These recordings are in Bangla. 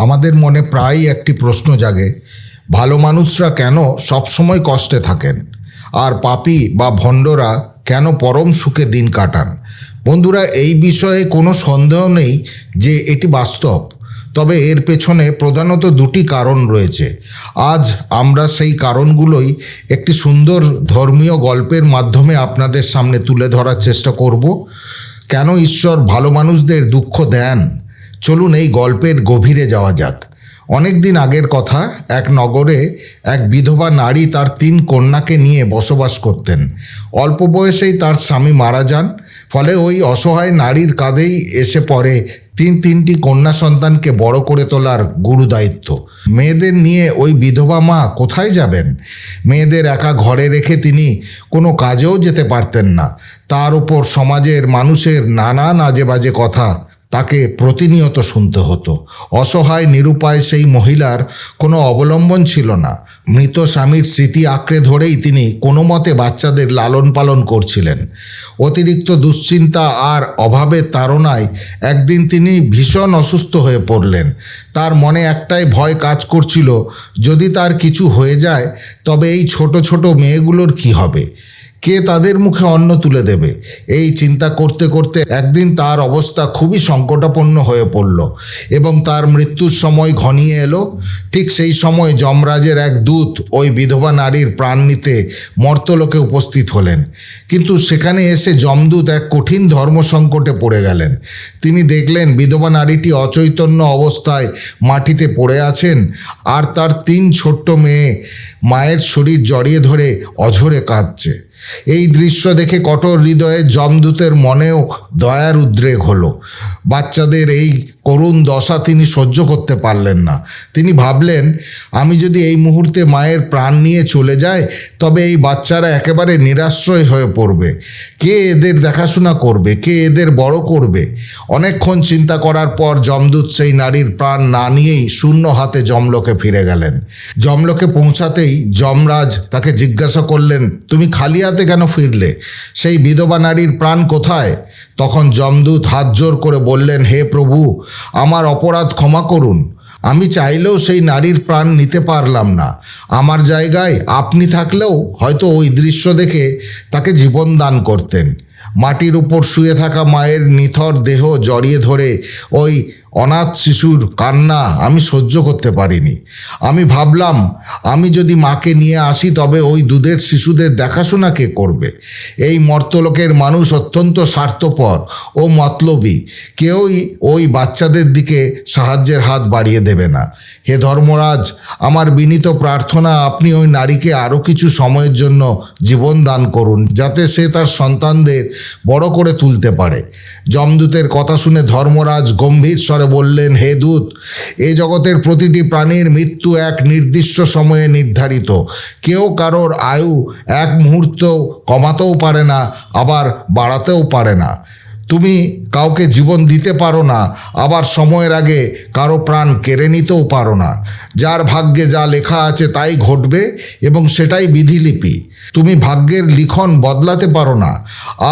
আমাদের মনে প্রায়ই একটি প্রশ্ন জাগে, ভালো মানুষরা কেন সবসময় কষ্টে থাকেন আর পাপী বা ভণ্ডরা কেন পরম সুখে দিন কাটান। বন্ধুরা, এই বিষয়ে কোনো সন্দেহ নেই যে এটি বাস্তব, তবে এর পেছনে প্রধানত দুটি কারণ রয়েছে। আজ আমরা সেই কারণগুলোই একটি সুন্দর ধর্মীয় গল্পের মাধ্যমে আপনাদের সামনে তুলে ধরার চেষ্টা করব। কেন ঈশ্বর ভালো মানুষদের দুঃখ দেন, চলুন এই গল্পের গভীরে যাওয়া যাক। অনেক দিন আগের কথা, এক নগরে এক বিধবা নারী তার 3 কন্যাকে নিয়ে বসবাস করতেন। অল্প বয়সেই তার স্বামী মারা যান, ফলে ওই অসহায় নারীর কাঁধেই এসে পড়ে তিনটি কন্যা সন্তানকে বড় করে তোলার গুরু দায়িত্ব। মেয়েদের নিয়ে ওই বিধবা মা কোথায় যাবেন? মেয়েদের একা ঘরে রেখে তিনি কোনো কাজেও যেতে পারতেন না। তার উপর সমাজের মানুষের নানান আজে বাজে কথা তাকে প্রতিনিয়ত শুনতে হতো। অসহায় নিরুপায় সেই মহিলার কোনো অবলম্বন ছিল না। মৃত স্বামীর স্মৃতি আঁকড়ে ধরেই তিনি কোনো মতে বাচ্চাদের লালন পালন করছিলেন। অতিরিক্ত দুশ্চিন্তা আর অভাবের তাড়নায় একদিন তিনি ভীষণ অসুস্থ হয়ে পড়লেন। তার মনে একটাই ভয় কাজ করছিল, যদি তার কিছু হয়ে যায় তবে এই ছোট ছোট মেয়েগুলোর কি হবে? কে তাদের মুখে অন্ন তুলে দেবে? এই চিন্তা করতে করতে একদিন তার অবস্থা খুবই সংকটাপন্ন হয়ে পড়ল এবং তার মৃত্যুর সময় ঘনিয়ে এলো। ঠিক সেই সময় যমরাজের এক দূত ওই বিধবা নারীর প্রাণ নিতে মর্তলোকে উপস্থিত হলেন। কিন্তু সেখানে এসে যমদূত এক কঠিন ধর্ম সংকটে পড়ে গেলেন। তিনি দেখলেন বিধবা নারীটি অচৈতন্য অবস্থায় মাটিতে পড়ে আছেন, আর তার 3 ছোট্ট মেয়ে মায়ের শরীর জড়িয়ে ধরে অঝরে কাঁদছে। এই দৃশ্য দেখে কঠোর হৃদয়ে যমদূতের মনেও দয়ার উদ্রেক হলো। বাচ্চাদের এই করুণ দশা তিনি সহ্য করতে পারলেন না। তিনি ভাবলেন, আমি যদি এই মুহূর্তে মায়ের প্রাণ নিয়ে চলে যাই তবে এই বাচ্চারা একেবারে নিরাশ্রয় হয়ে পড়বে। কে এদের দেখাশোনা করবে? কে এদের বড় করবে? অনেকক্ষণ চিন্তা করার পর যমদূত সেই নারীর প্রাণ না নিয়েই শূন্য হাতে যমলোকে ফিরে গেলেন। যমলোকে পৌঁছাতেই যমরাজ তাকে জিজ্ঞাসা করলেন, তুমি খালি হাতে কেন ফিরলে? সেই বিধবা নারীর প্রাণ কোথায়? তখন যমদূত হাত জোর করে বললেন, হে প্রভু, আমার অপরাধ ক্ষমা করুন। আমি চাইলেও সেই নারীর প্রাণ নিতে পারলাম না। আমার জায়গায় আপনি থাকলেও হয়তো ওই দৃশ্য দেখে তাকে জীবন দান করতেন। মাটির উপর শুয়ে থাকা মায়ের নিথর দেহ জড়িয়ে ধরে ওই অনাথ শিশুর কান্না আমি সহ্য করতে পারিনি। আমি ভাবলাম, আমি যদি মাকে নিয়ে আসি তবে ওই দুধের শিশুদের দেখাশোনা কে করবে? এই মর্তলোকের মানুষ অত্যন্ত স্বার্থপর ও মতলবী। কেউই ওই বাচ্চাদের দিকে সাহায্যের হাত বাড়িয়ে দেবে না। হে ধর্মরাজ, আমার বিনীত প্রার্থনা, আপনি ওই নারীকে আরও কিছু সময়ের জন্য জীবন দান করুন, যাতে সে তার সন্তানদের বড় করে তুলতে পারে। যমদূতের কথা শুনে ধর্মরাজ গম্ভীর স্বরে বললেন, হে দূত, এ জগতের প্রতিটি প্রাণীর মৃত্যু এক নির্দিষ্ট সময়ে নির্ধারিত। কেউ কারোর আয়ু এক মুহূর্ত কমাতেও পারে না, আবার বাড়াতেও পারে না। তুমি কাউকে জীবন দিতে পারো না, আবার সময়ের আগে কারো প্রাণ কেড়ে নিতেও পারো না। যার ভাগ্যে যা লেখা আছে তাই ঘটবে এবং সেটাই বিধিলিপি। তুমি ভাগ্যের লিখন বদলাতে পারো না।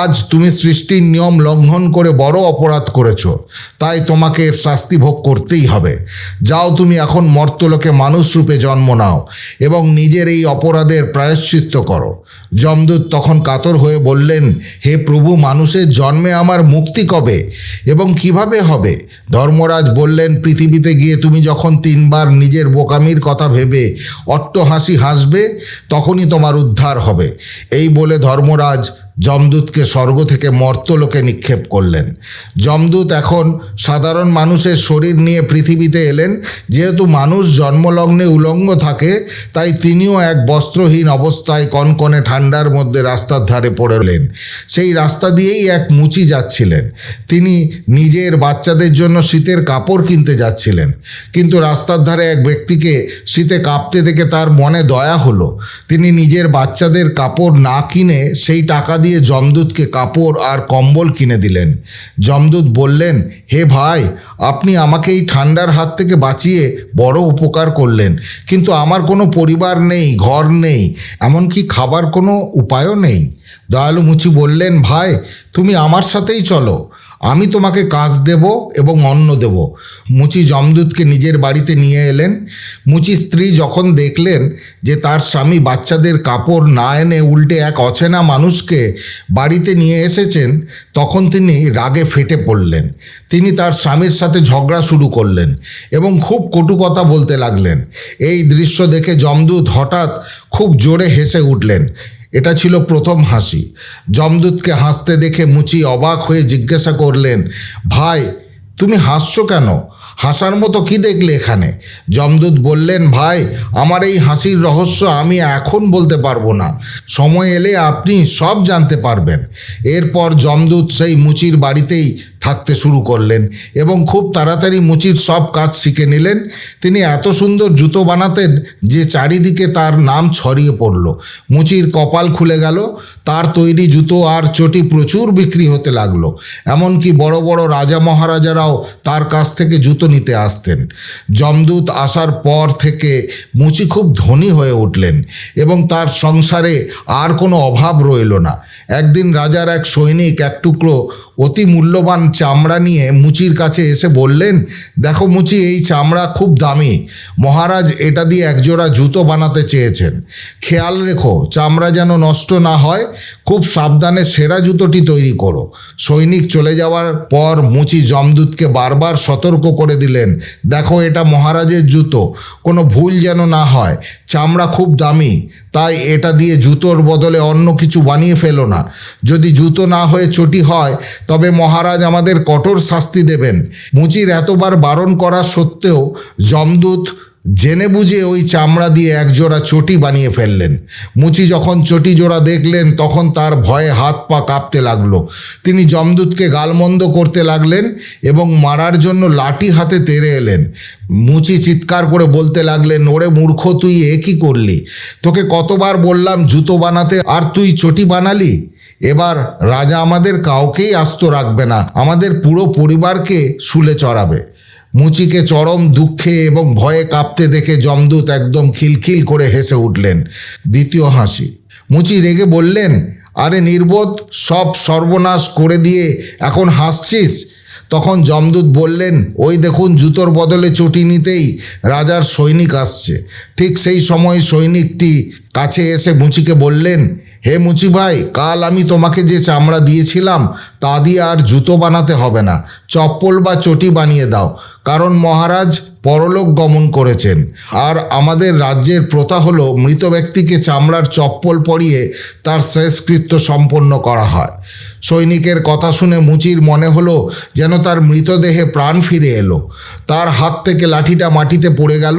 আজ তুমি সৃষ্টির নিয়ম লঙ্ঘন করে বড় অপরাধ করেছো, তাই তোমাকে এর শাস্তি ভোগ করতেই হবে। যাও, তুমি এখন মর্তলোকে মানুষ রূপে জন্ম নাও এবং নিজের এই অপরাধের প্রায়শ্চিত্ত করো। যমদূত তখন কাতর হয়ে বললেন, হে প্রভু, মানুষের জন্মে আমার মুক্তি কবে এবং কিভাবে হবে? ধর্মরাজ বললেন, পৃথিবীতে গিয়ে তুমি যখন 3 বার নিজের বোকামির কথা ভেবে অট্টহাসি হাসবে, তখনই তোমার উদ্ধার হবে। এই বলে ধর্মরাজ যমদূতকে স্বর্গ থেকে মর্তলোকে নিক্ষেপ করলেন। যমদূত এখন সাধারণ মানুষের শরীর নিয়ে পৃথিবীতে এলেন। যেহেতু মানুষ জন্মলগ্নে উলঙ্গ থাকে, তাই তিনিও এক বস্ত্রহীন অবস্থায় কনকনে ঠান্ডার মধ্যে রাস্তার ধারে পড়লেন। সেই রাস্তা দিয়েই এক মুচি যাচ্ছিলেন। তিনি নিজের বাচ্চাদের জন্য শীতের কাপড় কিনতে যাচ্ছিলেন, কিন্তু রাস্তার ধারে এক ব্যক্তিকে শীতে কাঁপতে দেখে তার মনে দয়া হলো। তিনি নিজের বাচ্চাদের কাপড় না কিনে সেই টাকা দিয়ে যমদূতকে কাপড় আর কম্বল কিনে দিলেন। যমদূত বললেন, হে ভাই, আপনি আমাকে এই ঠান্ডার হাত থেকে বাঁচিয়ে বড় উপকার করলেন, কিন্তু আমার কোনো পরিবার নেই, ঘর নেই, এমনকি খাবার কোনো উপায়ও নেই। দয়ালু মুচি বললেন, ভাই, তুমি আমার সাথেই চলো, আমি তোমাকে কাজ দেব এবং অন্ন দেব। মুচি যমদূতকে নিজের বাড়িতে নিয়ে এলেন। মুচি স্ত্রী যখন দেখলেন যে তার স্বামী বাচ্চাদের কাপড় না এনে উল্টে এক অচেনা মানুষকে বাড়িতে নিয়ে এসেছেন, তখন তিনি রাগে ফেটে পড়লেন। তিনি তার স্বামীর সাথে ঝগড়া শুরু করলেন এবং খুব কটু কথা বলতে লাগলেন। এই দৃশ্য দেখে যমদূত হঠাৎ খুব জোরে হেসে উঠলেন। এটা ছিল প্রথম হাসি। যমদূতকে হাসতে দেখে মুচি অবাক হয়ে জিজ্ঞাসা করলেন, ভাই তুমি হাসছো কেন? হাসার মতো কি দেখলে এখানে? যমদূত বললেন, ভাই আমার এই হাসির রহস্য আমি এখন বলতে পারবো না, সময় এলে আপনি সব জানতে পারবেন। এরপর যমদূত সেই মুচির বাড়িতেই থাকতে শুরু করলেন এবং খুব তাড়াতাড়ি মুচির সব কাজ শিখে নিলেন। তিনি এত সুন্দর জুতো বানাতেন যে চারিদিকে তার নাম ছড়িয়ে পড়ল। মুচির কপাল খুলে গেল। তার তৈরি জুতো আর চটি প্রচুর বিক্রি হতে লাগলো। এমনকি বড় বড় রাজা মহারাজারাও তার কাছ থেকে জুতো নিতে আসতেন। যমদূত আসার পর থেকে মুচি খুব ধনী হয়ে উঠলেন এবং তার সংসারে আর কোনো অভাব রইল না। একদিন রাজার এক সৈনিক এক টুকরো অতি মূল্যবান চামড়া নিয়ে মুচির কাছে এসে বললেন, দেখো মুচি, এই চামড়া খুব দামি। মহারাজ এটা দিয়ে একজোড়া জুতো বানাতে চেয়েছেন। খেয়াল রেখো চামড়া যেন নষ্ট না হয়। খুব সাবধানে সেরা জুতোটি তৈরি করো। সৈনিক চলে যাওয়ার পর মুচি যমদূতকে বারবার সতর্ক করে দিলেন, দেখো এটা মহারাজের জুতো, কোনো ভুল যেন না হয়। চামড়া খুব দামি, তাই এটা দিয়ে জুতোর বদলে অন্য কিছু বানিয়ে ফেলো না। যদি জুতো না হয়ে চটি হয় তবে মহারাজ আমাদের কঠোর শাস্তি দেবেন। মুচির এতবার বারণ করা সত্ত্বেও যমদূত জেনে বুঝে ওই চামড়া দিয়ে একজোড়া চটি বানিয়ে ফেললেন। মুচি যখন চটি জোড়া দেখলেন তখন তার ভয়ে হাত পা কাঁপতে লাগলো। তিনি যমদূতকে গালমন্দ করতে লাগলেন এবং মারার জন্য লাঠি হাতে তেড়ে এলেন। মুচি চিৎকার করে বলতে লাগলেন, ওরে মূর্খ, তুই এ কী করলি? তোকে কতবার বললাম জুতো বানাতে, আর তুই চটি বানালি? এবার রাজা আমাদের কাউকেই আস্ত রাখবে না, আমাদের পুরো পরিবারকে শুলে চড়াবে। মুচিকে চরম দুঃখে এবং ভয়ে কাঁপতে দেখে যমদূত একদম খিলখিল করে হেসে উঠলেন। দ্বিতীয় হাসি। মুচি রেগে বললেন, আরে নির্বোধ, সব সর্বনাশ করে দিয়ে এখন হাসছিস? তখন যমদূত বললেন, ওই দেখুন জুতোর বদলে চটি নিতেই রাজার সৈনিক আসছে। ঠিক সেই সময় সৈনিকটি কাছে এসে মুচিকে বললেন, হে মুচি ভাই, কাল আমি তোমাকে যে চামড়া দিয়েছিলাম তা দিয়ে আর জুতো বানাতে হবে না, চপ্পল বা চটি বানিয়ে দাও। কারণ মহারাজ পরলোক গমন করেছেন, আর আমাদের রাজ্যের প্রথা হলো মৃত ব্যক্তিকে চামড়ার চপ্পল পরিয়ে তার শেষকৃত্য সম্পন্ন করা হয়। সৈনিকের কথা শুনে মুচির মনে হলো যেন তার মৃতদেহে প্রাণ ফিরে এলো। তার হাত থেকে লাঠিটা মাটিতে পড়ে গেল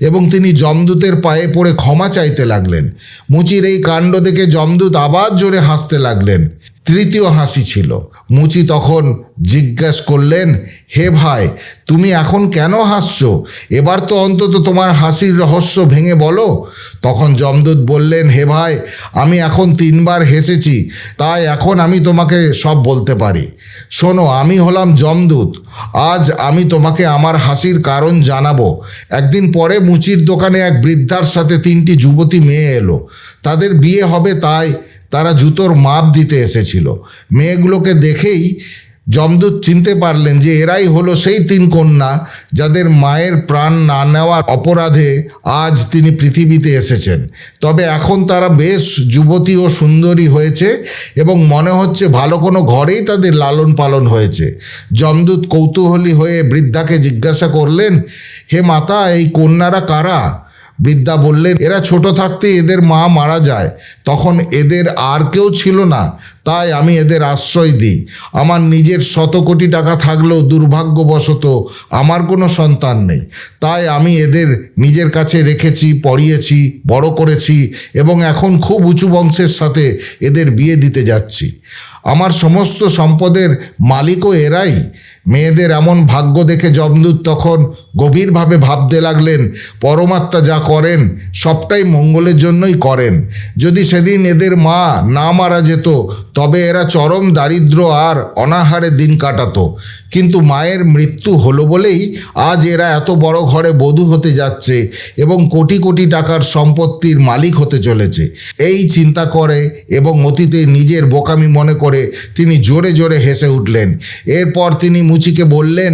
এবং তিনি যমদূতের পায়ে পড়ে ক্ষমা চাইতে লাগলেন। মুচির এই কাণ্ড দেখে যমদূত আবার জোরে হাসতে লাগলেন। তৃতীয় হাসি ছিল। মুচি তখন জিজ্ঞাসা করলেন, হে ভাই, তুমি এখন কেন হাসছো? এবার তো অন্তত তোমার হাসির রহস্য ভেঙে বলো। তখন যমদূত বললেন, হে ভাই, আমি এখন 3 বার হেসেছি, তাই এখন আমি তোমাকে সব বলতে পারি। শোনো, আমি হলাম যমদূত। আজ আমি তোমাকে আমার হাসির কারণ জানাবো। একদিন পরে মুচির দোকানে এক বৃদ্ধার সাথে 3টি যুবতী মেয়ে এলো। তাদের বিয়ে হবে, তাই তারা জুতোর মাপ দিতে এসেছিল। মেয়েগুলোকে দেখেই যমদূত চিনতে পারলেন যে এরাই হলো সেই 3 কন্যা যাদের মায়ের প্রাণ না নেওয়ার অপরাধে আজ তিনি পৃথিবীতে এসেছেন। তবে এখন তারা বেশ যুবতী ও সুন্দরী হয়েছে এবং মনে হচ্ছে ভালো কোনো ঘরেই তাদের লালন পালন হয়েছে। যমদূত কৌতূহলী হয়ে বৃদ্ধাকে জিজ্ঞাসা করলেন, হে মাতা, এই কন্যারা কারা? বৃদ্ধা বললেন, এরা ছোট থাকতে এদের মা মারা যায়, তখন এদের আর কেউ ছিল না, তাই আমি এদের আশ্রয় দিই। আমার নিজের 100 কোটি টাকা থাকলেও দুর্ভাগ্যবশত আমার কোনো সন্তান নেই, তাই আমি এদের নিজের কাছে রেখেছি, পড়িয়েছি, বড় করেছি এবং এখন খুব উঁচু বংশের সাথে এদের বিয়ে দিতে যাচ্ছি। আমার সমস্ত সম্পদের মালিকও এরাই। মেয়েদের এমন ভাগ্য দেখে যমদূত তখন গভীরভাবে ভাবতে লাগলেন, পরমাত্মা যা করেন সবটাই মঙ্গলের জন্যই করেন। যদি সেদিন এদের মা না মারা যেত তবে এরা চরম দারিদ্র্য আর অনাহারে দিন কাটাতো। কিন্তু মায়ের মৃত্যু হলো বলেই আজ এরা এত বড় ঘরে বধূ হতে যাচ্ছে এবং কোটি কোটি টাকার সম্পত্তির মালিক হতে চলেছে। এই চিন্তা করে এবং অতীতে নিজের বোকামি মনে করে তিনি জোরে জোরে হেসে উঠলেন। এরপর তিনি মুচিকে বললেন,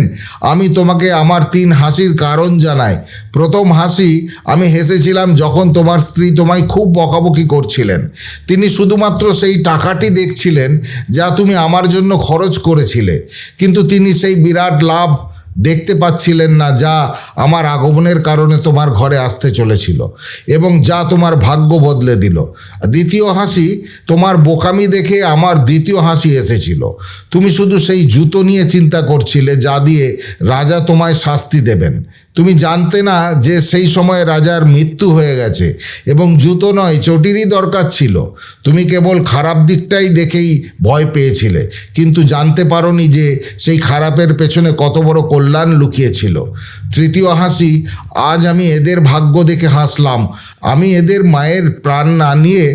আমি তোমাকে আমার 3 হাসির কারণ জানাই। প্রথম হাসি, আমি হেসেছিলাম যখন তোমার স্ত্রী তোমায় খুব বকাবকি করছিলেন। তিনি শুধুমাত্র সেই টাকাটি দেখছিলেন যা তুমি আমার জন্য খরচ করেছিলে, কিন্তু তিনি সেই বিরাট লাভ দেখতে পাচ্ছিলেন না যা আমার আগমনের কারণে তোমার ঘরে আসতে চলেছিল এবং যা তোমার ভাগ্য বদলে দিল। দ্বিতীয় হাসি, তোমার বোকামি দেখে আমার দ্বিতীয় হাসি এসেছিল। তুমি শুধু সেই জুতো নিয়ে চিন্তা করছিলে যা দিয়ে রাজা তোমায় শাস্তি দেবেন। তুমি জানতে না যে সেই সময় রাজার মৃত্যু হয়ে গেছে এবং জুতো নয়, চটিরই দরকার ছিল। তুমি কেবল খারাপ দিকটাই দেখেই ভয় পেয়েছিলে, কিন্তু জানতে পারোনি যে সেই খারাপের পেছনে কত বড় কল্যাণ লুকিয়েছিল। তৃতীয় হাসি, আজ আমি এদের ভাগ্য দেখে হাসলাম। আমি এদের মায়ের প্রাণ না নিয়ে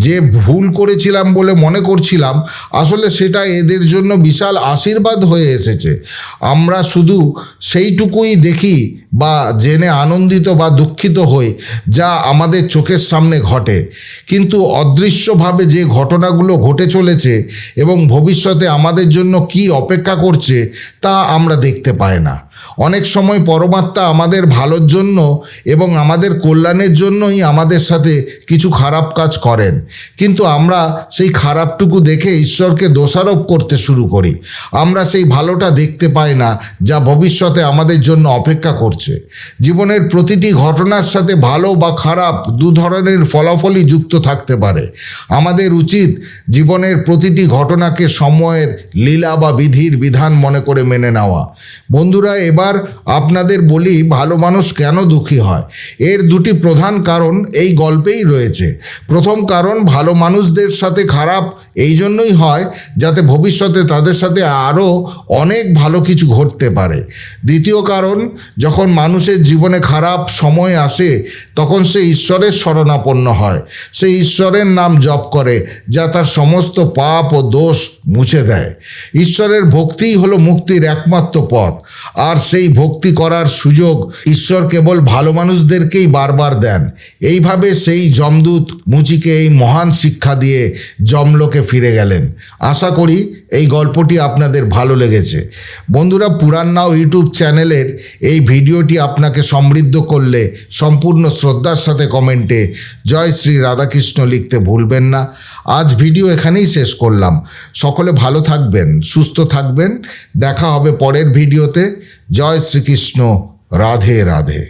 যে ভুল করেছিলাম বলে মনে করছিলাম, আসলে সেটা এদের জন্য বিশাল আশীর্বাদ হয়ে এসেছে। আমরা শুধু সেইটুকুই দেখি বা জেনে আনন্দিত বা দুঃখিত হই যা আমাদের চোখের সামনে ঘটে, কিন্তু অদৃশ্যভাবে যে ঘটনাগুলো ঘটে চলেছে এবং ভবিষ্যতে আমাদের জন্য কি অপেক্ষা করছে তা আমরা দেখতে পাই না। অনেক সময় পরমাত্মা আমাদের ভালোর জন্য এবং আমাদের কল্যাণের জন্যই আমাদের সাথে কিছু খারাপ কাজ করেন, কিন্তু আমরা সেই খারাপটুকু দেখে ঈশ্বরকে দোষারোপ করতে শুরু করি। আমরা সেই ভালোটা দেখতে পাই না যা ভবিষ্যতে আমাদের জন্য অপেক্ষা করছে। জীবনের প্রতিটি ঘটনার সাথে ভালো বা খারাপ 2 ধরনের ফলাফলই যুক্ত থাকতে পারে। আমাদের উচিত জীবনের প্রতিটি ঘটনাকে সময়ের লীলা বা বিধির বিধান মনে করে মেনে নেওয়া। বন্ধুরা, এবার আপনাদের বলি ভালো মানুষ কেন দুঃখী হয়। এর 2টি প্রধান কারণ এই গল্পেই রয়েছে। প্রথম কারণ, ভালো মানুষদের সাথে খারাপ এই জন্যই হয় যাতে ভবিষ্যতে তাদের সাথে আরও অনেক ভালো কিছু ঘটতে পারে। দ্বিতীয় কারণ, যখন মানুষের জীবনে খারাপ সময় আসে তখন সে ঈশ্বরের শরণাপন্ন হয়। সে ঈশ্বরের নাম জপ করে যা তার সমস্ত পাপ ও দোষ মুছে দেয়। ঈশ্বরের ভক্তিই হলো মুক্তির একমাত্র পথ, আর সেই ভক্তি করার সুযোগ ঈশ্বর কেবল ভালো মানুষদেরকেই বারবার দেন। এইভাবে সেই যমদূত মুচিকে এই মহান শিক্ষা দিয়ে যমলোকে ফিরে গেলেন। আশা করি এই গল্পটি আপনাদের ভালো লেগেছে। বন্ধুরা, পুরাণ নাও ইউটিউব চ্যানেলের এই ভিডিওটি আপনাকে সমৃদ্ধ করলে সম্পূর্ণ শ্রদ্ধার সাথে কমেন্টে জয় শ্রী রাধাকৃষ্ণ লিখতে ভুলবেন না। আজ ভিডিও এখানেই শেষ করলাম। সকলে ভালো থাকবেন, সুস্থ থাকবেন। দেখা হবে পরের ভিডিওতে। জয় শ্রীকৃষ্ণ। রাধে রাধে।